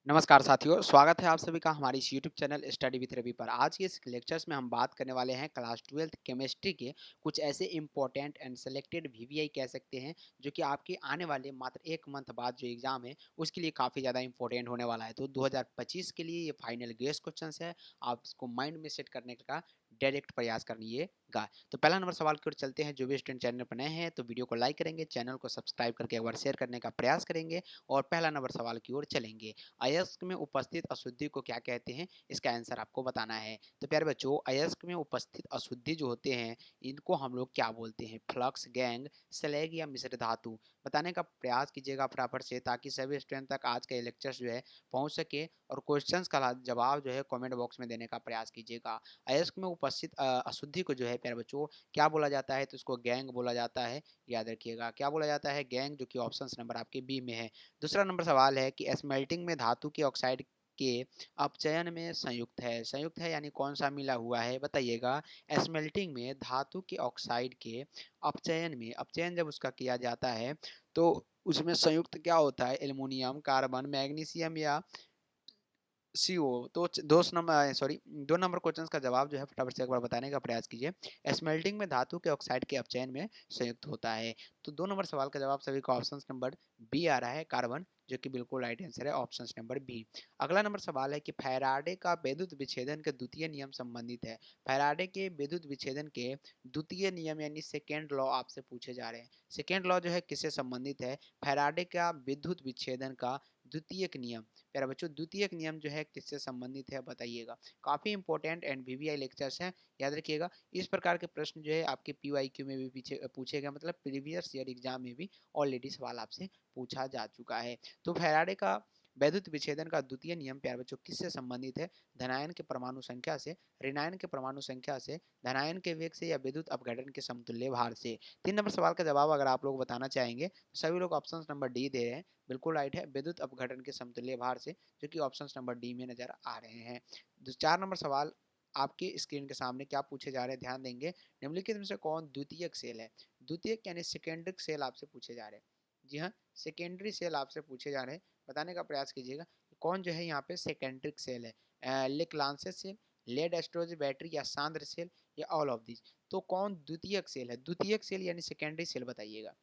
नमस्कार साथियों, स्वागत है आप सभी का हमारे इस YouTube channel study with Ravi पर। आज के इस लेक्चर्स में हम बात करने वाले हैं क्लास 12th केमिस्ट्री के कुछ ऐसे इंपॉर्टेंट एंड सेलेक्टेड वीवीआई कह सकते हैं, जो कि आपके आने वाले मात्र 1 मंथ बाद जो एग्ज़ाम है, उसके लिए काफ़ी ज़्यादा इंपॉर्टेंट होने वाला है। तो 2025 के लिए ये फाइनल गेस क्वेश्चंस है, आप इसको माइंड में सेट करने का डायरेक्ट प्रयास करिएगा। तो पहला नंबर सवाल की ओर चलते हैं। जो भी स्टूडेंट चैनल पर नए हैं तो वीडियो को लाइक करेंगे, चैनल को सब्सक्राइब करके एक बार शेयर करने का प्रयास करेंगे और पहला नंबर सवाल की ओर चलेंगे। अयस्क में उपस्थित अशुद्धि को क्या कहते हैं? इसका आंसर आपको बताना है। तो प्यारे बच्चों, अयस्क में उपस्थित अशुद्धि जो होते हैं, इनको हम लोग क्या बोलते हैं? फ्लक्स, गैंग, स्लैग या मिश्र धातु? बताने का प्रयास कीजिएगा फटाफट से, ताकि सभी स्टूडेंट तक आज का लेक्चर जो है पहुंच सके और क्वेश्चंस का जवाब जो है कमेंट बॉक्स में देने का प्रयास कीजिएगा। अयस्क में उपस्थित अशुद्धि को जो है प्यारे बच्चों क्या बोला जाता है? तो इसको गैंग बोला जाता है। याद रखिएगा क्या बोला जाता है? गैंग, जो कि ऑप्शन नंबर आपके बी में है। दूसरा नंबर सवाल है कि स्मेल्टिंग में धातु के ऑक्साइड के अपचयन में संयुक्त है। संयुक्त है यानी कौन सा मिला हुआ है? बताइएगा। स्मेल्टिंग में धातु के ऑक्साइड के अपचयन में, अपचयन जब उसका किया जाता है तो उसमें संयुक्त क्या होता है? एल्युमिनियम, कार्बन, मैग्नीशियम या सीओ। तो दो नंबर क्वेश्चन का जवाब जो है फटाफट से एक बार बताने का प्रयास कीजिए। स्मेल्टिंग में धातु के ऑक्साइड के अपचयन में संयुक्त होता है। तो दो नंबर सवाल का जवाब सभी का ऑप्शन नंबर बी आ रहा है, कार्बन, जो कि बिल्कुल राइट आंसर है, ऑप्शन नंबर बी। अगला नंबर सवाल है कि फैराडे का विद्युत विच्छेदन के द्वितीय नियम संबंधित है। फैराडे के विद्युत विच्छेदन के द्वितीय नियम यानी सेकेंड लॉ आपसे पूछे जा रहे हैं। सेकेंड लॉ जो है किससे संबंधित है? फैराडे का विद्युत विच्छेदन का द्वितीयक नियम। प्यारे बच्चों, द्वितीयक नियम जो है किससे संबंधित है? बताइएगा। काफी इंपॉर्टेंट एंड वीवीआई लेक्चर्स हैं, याद रखिएगा। इस प्रकार के प्रश्न जो है आपके पीवाईक्यू में भी पीछे पूछे गए, मतलब प्रीवियस ईयर एग्जाम में भी ऑलरेडी सवाल आपसे पूछा जा चुका है। तो फैराडे का वैद्युत विच्छेदन का द्वितीय नियम प्यारे बच्चों किससे संबंधित है? धनायन के परमाणु संख्या से, ऋणायन के परमाणु संख्या से, धनायन के वेग से या विद्युत अपघटन के समतुल्य भार से। 3 नंबर सवाल का जवाब अगर आप लोग बताना चाहेंगे तो सभी लोग ऑप्शन नंबर डी दे रहे हैं। बिल्कुल राइट है, विद्युत अपघटन के समतुल्य भार से, जो कि ऑप्शन नंबर डी में नजर आ रहे हैं। 4 नंबर सवाल आपकी स्क्रीन के सामने क्या पूछे जा रहे हैं, ध्यान देंगे। निम्नलिखित में से कौन द्वितीयक सेल है? द्वितीयक यानी सेकेंडरी सेल आपसे पूछे जा रहे हैं। जी हाँ, सेकेंडरी सेल आपसे पूछे जा रहे हैं। बताने का प्रयास कीजिएगा कौन जो है यहाँ पे सेकेंडरी सेल है। लिकलांसेस सेल, लेड एस्ट्रोज बैटरी या सांद्र सेल या ऑल ऑफ दिस। तो कौन द्वितीयक सेल है? द्वितीयक सेल यानी सेकेंडरी सेल, बताइएगा।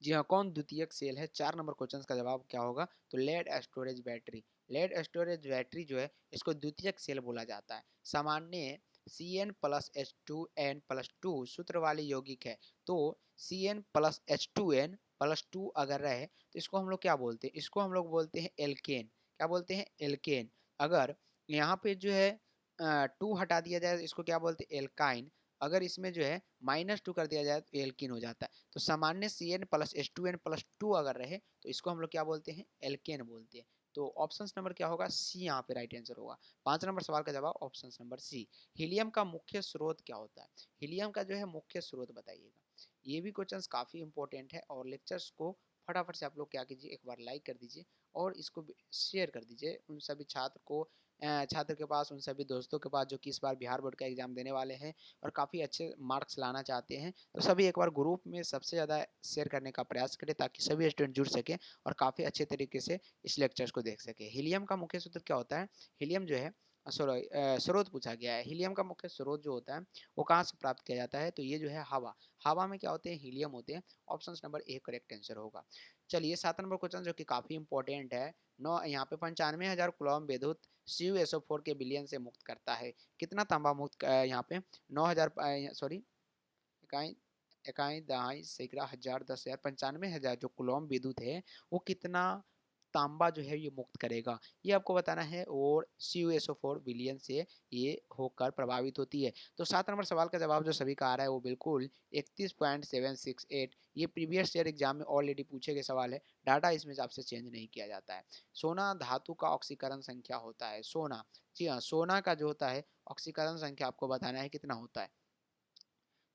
जी हाँ, कौन द्वितीयक सेल है? 4 नंबर क्वेश्चन का जवाब क्या होगा? तो lead storage battery. Lead storage battery जो है इसको द्वितीयक सेल बोला जाता है। सामान्य Cn plus H two N plus two सूत्र वाली यौगिक है। तो Cn plus H two N plus two अगर रहे तो इसको हम लोग क्या बोलते हैं? इसको हम लोग बोलते हैं एल्केन। क्या बोलते हैं? एल्केन। अगर यहाँ पे जो है टू हटा दिया जाए तो इसको क्या बोलते हैं? एल्काइन। अगर इसमें जो है -2 कर दिया जाए तो एल्किन हो जाता है। तो सामान्य Cn plus H two N plus two अगर रहे तो इसको हम लोग क्या बोलते हैं? एल्केन बोलते हैं। तो ऑप्शन नंबर क्या होगा? सी यहाँ पे राइट आंसर होगा। 5 नंबर सवाल का जवाब ऑप्शन नंबर सी। हीलियम का मुख्य स्रोत क्या होता है? हीलियम का जो है मुख्य स्रोत बताइएगा। ये भी क्वेश्चन काफी इंपॉर्टेंट है और लेक्चर्स को फटाफट से आप लोग क्या कीजिए, एक बार लाइक कर दीजिए और इसको शेयर कर दीजिए उन सभी छात्र को, छात्र के पास, उन सभी दोस्तों के पास जो कि इस बार बिहार बोर्ड का एग्जाम देने वाले हैं और काफ़ी अच्छे मार्क्स लाना चाहते हैं। तो सभी एक बार ग्रुप में सबसे ज़्यादा शेयर करने का प्रयास करें, ताकि सभी स्टूडेंट जुड़ सकें और काफ़ी अच्छे तरीके से इस लेक्चर्स को देख सकें। हीलियम का मुख्य सूत्र क्या होता है? हीलियम जो है स्रोत पूछा गया है। हीलियम का मुख्य स्रोत जो होता है वो कहाँ से प्राप्त किया जाता है? तो ये जो है हवा। हवा में क्या होते हैं? हीलियम होते हैं। Option number A correct answer होगा। चलिए 7 नंबर क्वेश्चन जो कि काफ़ी इंपॉर्टेंट है। नौ यहाँ पे 95,000 कूलम विद्युत CuSO4 के विलयन से मुक्त करता है। कितना तांबा मुक्त यहाँ पे? 9,000 सॉरी, इकाई इकाई दहाई सैकड़ा हजार 10,000 95,000 जो कूलम विद्युत है वो कितना तांबा जो है ये मुक्त करेगा, ये आपको बताना है। और CuSO4 विलयन से ये होकर प्रभावित होती है। तो 7 नंबर सवाल का जवाब जो सभी का आ रहा है वो बिल्कुल 31.768। ये प्रीवियस ईयर एग्जाम में ऑलरेडी पूछे गए सवाल है। डाटा इसमें आपसे चेंज नहीं किया जाता है। सोना धातु का ऑक्सीकरण संख्या होता है। सोना, जी हाँ, सोना का जो होता है ऑक्सीकरण संख्या आपको बताना है कितना होता है।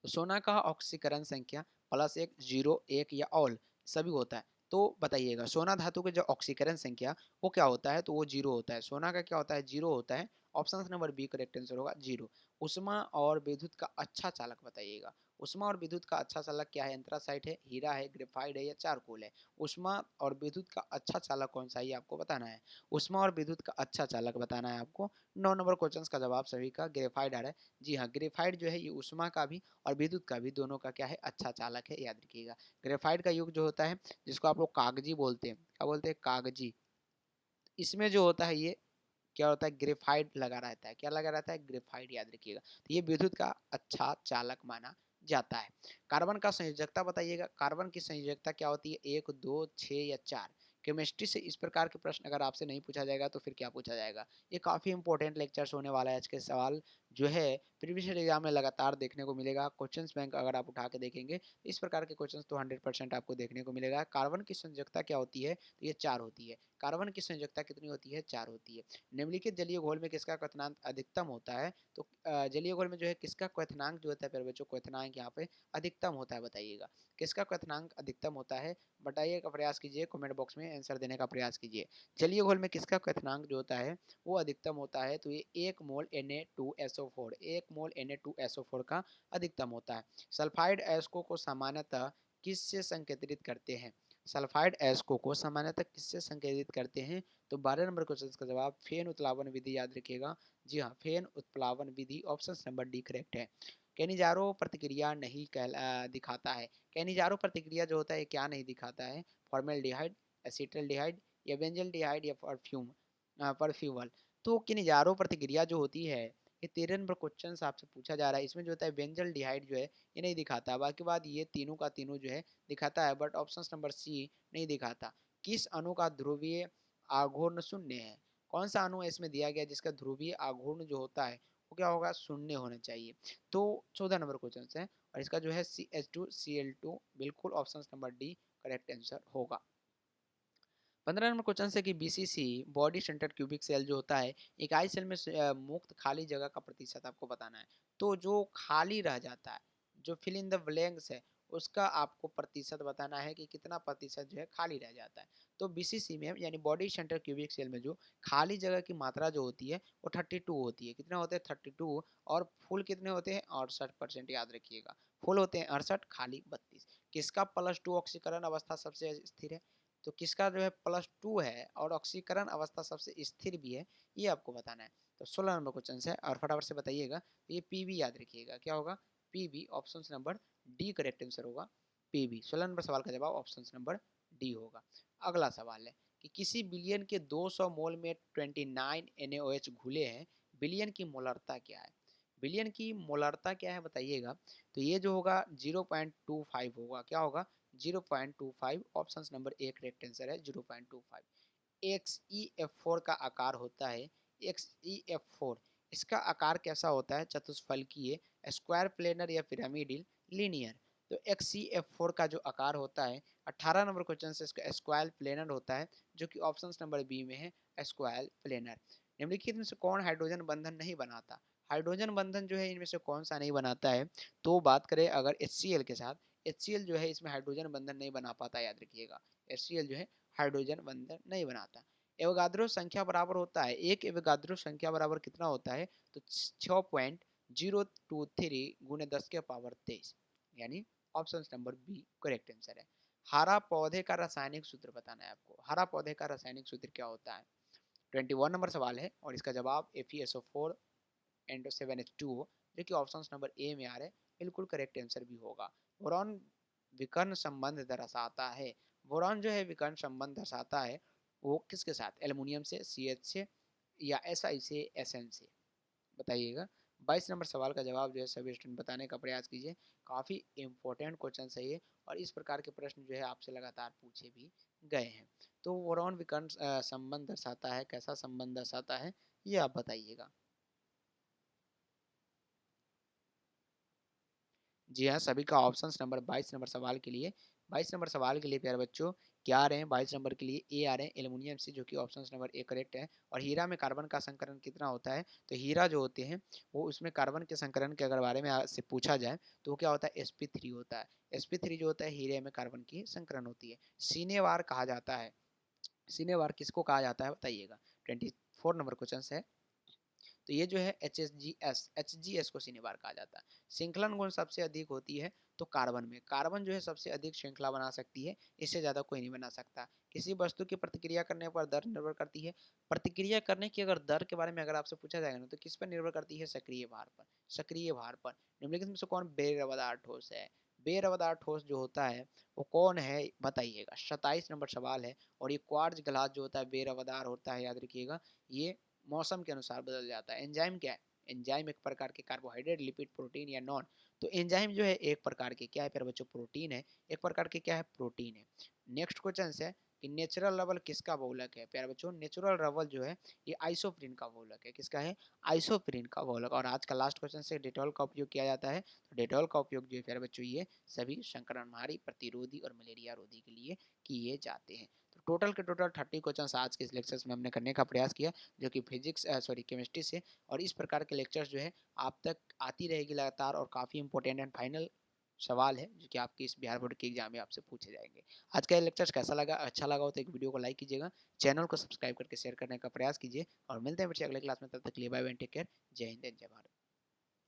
तो सोना का ऑक्सीकरण संख्या +1, 0, 1 या ऑल सभी होता है। तो बताइएगा सोना धातु के जो ऑक्सीकरण संख्या वो क्या होता है? तो वो 0 होता है। सोना का क्या होता है? 0 होता है। Option number B correct answer होगा 0। उष्मा और विद्युत का अच्छा चालक बताइएगा। ऊष्मा और विद्युत का अच्छा चालक क्या है? एंथ्रासाइट है, हीरा है, ग्रेफाइट है या चारकोल है? ऊष्मा और विद्युत का अच्छा चालक कौन सा है, ये आपको बताना है। ऊष्मा और विद्युत का अच्छा चालक बताना है आपको। 9 नंबर क्वेश्चन का जवाब सभी का ग्रेफाइट आ रहा है। जी हाँ, ग्रेफाइट जो है ये ऊष्मा का भी और विद्युत का भी दोनों का क्या है, अच्छा चालक है, याद रखिएगा। ग्रेफाइट का युग जो होता है, जिसको आप लोग कागजी बोलते हैं, क्या बोलते हैं, कागजी, इसमें जो होता है ये क्या होता है, ग्रेफाइट लगा रहता है। क्या लगा रहता है? ग्रेफाइट, याद रखिएगा। तो ये विद्युत का अच्छा चालक माना जाता है। कार्बन का संयोजकता बताइएगा। कार्बन की संयोजकता क्या होती है? 1, 2, 6 या 4? केमिस्ट्री से इस प्रकार के प्रश्न अगर आपसे नहीं पूछा जाएगा तो फिर क्या पूछा जाएगा? ये काफ़ी इंपॉर्टेंट लेक्चर्स होने वाला है। आज के सवाल जो है प्रीवियस एग्जाम में लगातार देखने को मिलेगा। क्वेश्चंस बैंक अगर आप उठा के देखेंगे इस प्रकार के क्वेश्चंस तो 100% आपको देखने को मिलेगा। कार्बन की संयोजकता क्या होती है? तो ये 4 होती है। कार्बन की संयोजकता कितनी होती है? 4 होती है। निम्नलिखित जलीय घोल में किसका क्वथनांक अधिकतम होता है? तो जलीय घोल में जो है किसका क्वथनांक जो होता है प्यारे बच्चों, क्वथनांक यहाँ पे अधिकतम होता है, बताइएगा किसका क्वथनांक अधिकतम होता है? बताइए का प्रयास कीजिए, कमेंट बॉक्स में आंसर देने का प्रयास कीजिए। जलीय घोल में किसका क्वथनांक जो होता है वो अधिकतम होता है? तो ये 1 मोल Na2SO4, 1 मोल Na2SO4 का अधिकतम होता है। सल्फाइड अयस्कों को सामान्यतः किससे संकेंद्रित करते हैं? सल्फाइड अयस्कों को सामान्यतः किससे संकेंद्रित करते हैं? तो 12 नंबर क्वेश्चन का जवाब फेन उत्प्लावन विधि, याद रखिएगा। जी हाँ, फेन उत्प्लावन विधि, ऑप्शन नंबर डी करेक्ट है। कैनिजारो प्रतिक्रिया नहीं दिखाता है। कैनिजारो प्रतिक्रिया जो होता है क्या नहीं दिखाता है? फॉर्मेल्डिहाइड, एसिटल्डिहाइड या बेंजल्डिहाइड या परफ्यूमल। तो कैनिजारो प्रतिक्रिया जो होती है ये 13 नंबर क्वेश्चन आपसे पूछा जा रहा है। इसमें जो होता है बेंजल्डिहाइड जो है ये नहीं दिखाता, बाकी बात ये तीनों का तीनों जो है दिखाता है, बट ऑप्शन नंबर सी नहीं दिखाता। किस अणु का ध्रुवीय आघूर्ण शून्य है? कौन सा अणु इसमें दिया गया जिसका ध्रुवीय आघूर्ण जो होता है वो क्या होगा? शून्य होना चाहिए। तो 14 नंबर क्वेश्चन है और इसका जो है CH2Cl2, बिल्कुल option number D correct answer होगा। 15 नंबर क्वेश्चन है कि BCC body centred cubic cell जो होता है इकाई सेल में मुक्त खाली जगह का प्रतिशत आपको बताना है। तो जो खाली रह जाता है, जो फिल इन द ब्लैंक्स है, उसका आपको प्रतिशत बताना है कि कितना प्रतिशत जो है खाली रह जाता है। तो BCC में यानी बॉडी सेंटर क्यूबिक सेल में जो खाली जगह की मात्रा जो होती है वो 32 होती है। कितने होते हैं? 32। और फुल कितने होते हैं? 68%, याद रखिएगा। फुल होते हैं 68, खाली 32। किसका +2 ऑक्सीकरण अवस्था सबसे स्थिर है? तो किसका जो है +2 है और ऑक्सीकरण अवस्था सबसे स्थिर भी है, ये आपको बताना है। तो 16 नंबर क्वेश्चन है और फटाफट से बताइएगा। तो ये PB याद रखिएगा, क्या होगा? PB, option number D correct answer होगा। PB 16 नंबर सवाल का जवाब ऑप्शन नंबर डी होगा। अगला सवाल है कि किसी बिलियन के 200 मोल में 29 NaOH घुले हैं, बिलियन की मोलरता क्या है? बिलियन की मोलरता क्या है बताइएगा। तो ये जो होगा 0.25 होगा। क्या होगा? 0.25, option number A correct answer है 0.25। XeF4 का आकार होता है, XeF4 इसका आकार कैसा होता है? चतुष्फलकीय, स्क्वायर, प्लेनर या पिरामिडल, लीनियर। तो XeF4 का जो आकार होता है 18 नंबर क्वेश्चन से इसका स्क्वायर प्लेनर होता है, जो कि ऑप्शन नंबर बी में है, स्क्वायर प्लेनर। निम्नलिखित में से कौन हाइड्रोजन बंधन नहीं बनाता? हाइड्रोजन बंधन जो है इनमें से कौन सा नहीं बनाता है? तो बात करें अगर HCl के साथ, HCl जो है इसमें हाइड्रोजन बंधन नहीं बना पाता, याद रखिएगा। HCl जो है हाइड्रोजन बंधन नहीं बनाता। एवोगाद्रो संख्या बराबर होता है, एक एवोगाद्रो संख्या बराबर कितना होता है? तो 6.023 गुणे 10⁻23, यानी option number B correct answer है। हरा पौधे का रासायनिक सूत्र बताना है आपको। हरा पौधे का रासायनिक सूत्र क्या होता है? 21 नंबर सवाल है और इसका जवाब FeSO4 एंड 7H2 जो कि ऑप्शन नंबर ए में आ रहा है, बिल्कुल करेक्ट आंसर भी होगा। बोरॉन विकर्ण संबंध दर्शाता है। बोरॉन जो है विकर्ण संबंध दर्शाता है वो किसके साथ? एल्युमिनियम से, CH से या Si से, Sn से, बताइएगा। 22 नंबर सवाल का जवाब जो है सभी स्टूडेंट बताने का प्रयास कीजिए। काफ़ी इंपॉर्टेंट क्वेश्चन है ये और इस प्रकार के प्रश्न जो है आपसे लगातार पूछे भी गए हैं। तो बोरॉन विकर्ण संबंध दर्शाता है, कैसा संबंध दर्शाता है, ये आप बताइएगा। जी हाँ, सभी का ऑप्शन नंबर 22 नंबर सवाल के लिए, 22 नंबर सवाल के लिए प्यारे बच्चों क्या आ रहे हैं? 22 नंबर के लिए ए आ रहे हैं, एल्युमिनियम से, जो कि ऑप्शन नंबर ए करेक्ट है। और हीरा में कार्बन का संकरण कितना होता है? तो हीरा जो होते हैं वो उसमें कार्बन के संकरण के अगर बारे में से पूछा जाए तो वो क्या होता है? sp3 होता है। sp3 जो होता है हीरे में कार्बन की संकरण होती है। सीनेवार कहा जाता है। सीनेवार किसको कहा जाता है बताइएगा। 24 नंबर क्वेश्चन है तो ये जो है एच जी एस को सिनेबार कहा जाता है। श्रृंखलन गुण सबसे अधिक होती है तो कार्बन में, कार्बन जो है सबसे अधिक श्रृंखला बना सकती है, इससे ज़्यादा कोई नहीं बना सकता। किसी वस्तु की प्रतिक्रिया करने पर दर निर्भर करती है। प्रतिक्रिया करने की अगर दर के बारे में अगर आपसे पूछा जाएगा ना, तो किस पर निर्भर करती है? सक्रिय भार पर। सक्रिय भार पर निम्नलिखित में से कौन बेरवदार ठोस है? बेरवदार ठोस जो होता है वो कौन है बताइएगा। 27 नंबर सवाल है। और ये क्वार्ट्ज ग्लास जो होता है बेरवदार होता है, याद रखिएगा। ये मौसम के अनुसार बदल जाता है। एंजाइम क्या है? एंजाइम एक प्रकार के कार्बोहाइड्रेट, लिपिड, प्रोटीन या नॉन। तो एंजाइम जो है एक प्रकार के क्या है प्यारे बच्चों? प्रोटीन है। एक प्रकार के क्या है? प्रोटीन है। नेक्स्ट क्वेश्चन है कि नेचुरल रबल किसका बहुलक है? प्यारे बच्चों नेचुरल रबल जो है ये आइसोप्रीन का बहुलक है। किसका है? आइसोप्रीन का बहुलक। और आज का लास्ट क्वेश्चन से डेटॉल का उपयोग किया जाता है। तो डेटॉल का उपयोग जो है प्यारे बच्चों ये सभी संक्रमणहारी, प्रतिरोधी और मलेरिया रोधी के लिए किए जाते हैं। तो टोटल के टोटल 30 क्वेश्चन आज के इस लेक्चर्स में हमने करने का प्रयास किया, जो कि फिजिक्स केमिस्ट्री से। और इस प्रकार के लेक्चर्स जो है आप तक आती रहेगी लगातार, और काफ़ी इंपॉर्टेंट एंड फाइनल सवाल है जो कि आपके इस बिहार बोर्ड के एग्जाम में आपसे पूछे जाएंगे। आज का ये लेक्चर कैसा लगा? अच्छा लगा हो तो एक वीडियो को लाइक कीजिएगा, चैनल को सब्सक्राइब करके शेयर करने का प्रयास कीजिए, और मिलते हैं फिर से अगले क्लास में। तब तक के लिए बाय बाय, टेक केयर, जय हिंद, जय भारत।